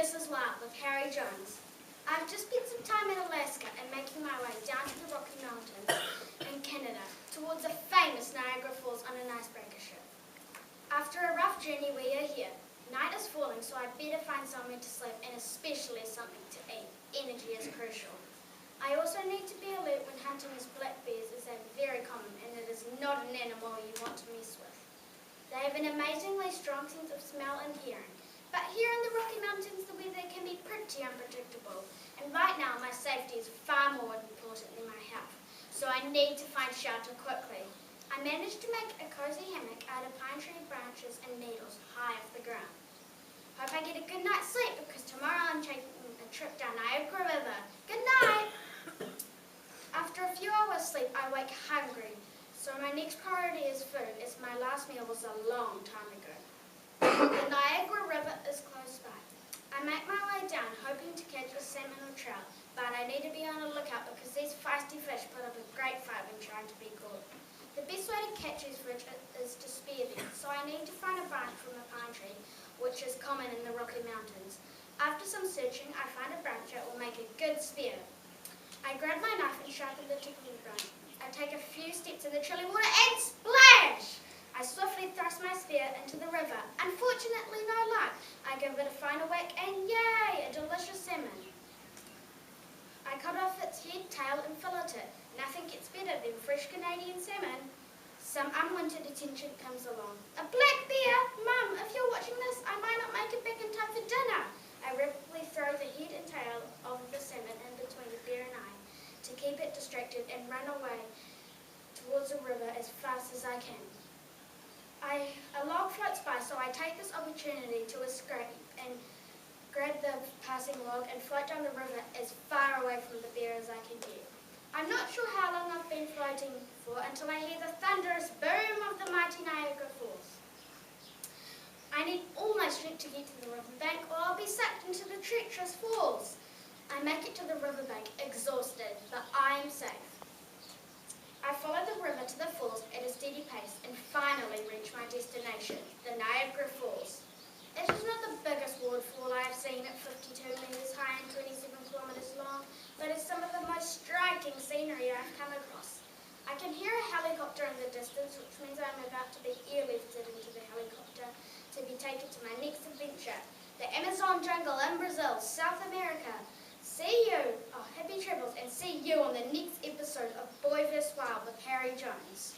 This is Wild with Harry Jones. I've just spent some time in Alaska and making my way down to the Rocky Mountains in Canada towards the famous Niagara Falls on an icebreaker ship. After a rough journey, we are here. Night is falling, so I'd better find somewhere to sleep and especially something to eat. Energy is crucial. I also need to be alert when hunting as black bears, as they're very common and it is not an animal you want to mess with. They have an amazingly strong sense of smell and hearing. But here in the Rocky Mountains, the weather can be pretty unpredictable, and right now my safety is far more important than my health, so I need to find shelter quickly. I managed to make a cozy hammock out of pine tree branches and needles high off the ground. Hope I get a good night's sleep because tomorrow I'm taking a trip down Niagara River. Good night! After a few hours sleep, I wake hungry, so my next priority is food, as my last meal was a long time ago. The Niagara River is close by. I make my way down, hoping to catch a salmon or trout, but I need to be on the lookout because these feisty fish put up a great fight when trying to be caught. The best way to catch these fish is to spear them, so I need to find a branch from a pine tree, which is common in the Rocky Mountains. After some searching, I find a branch that will make a good spear. I grab my knife and sharpen the tip of the branch. I take a few steps in the chilly water and splash! I swiftly thrust my spear into the river. Unfortunately, no luck. I give it a final whack and yay, a delicious salmon. I cut off its head, tail and fillet it. Nothing gets better than fresh Canadian salmon. Some unwanted attention comes along. A black bear? Mum, if you're watching this, I might not make it back in time for dinner. I rapidly throw the head and tail of the salmon in between the bear and I to keep it distracted and run away towards the river as fast as I can. A log floats by, so I take this opportunity to escape and grab the passing log and float down the river as far away from the bear as I can get. I'm not sure how long I've been floating for until I hear the thunderous boom of the mighty Niagara Falls. I need all my strength to get to the riverbank or I'll be sucked into the treacherous falls. I make it to the riverbank exhausted, but I am safe. I follow the river to the falls at a steady pace and finally reach my destination, the Niagara Falls. It is not the biggest waterfall I have seen at 52 metres high and 27 kilometres long, but it's some of the most striking scenery I've come across. I can hear a helicopter in the distance, which means I'm about to be airlifted into the helicopter to be taken to my next adventure, the Amazon jungle in Brazil, South America. Happy travels, and see you on the next episode of Boy vs. Wild with Harry Jones.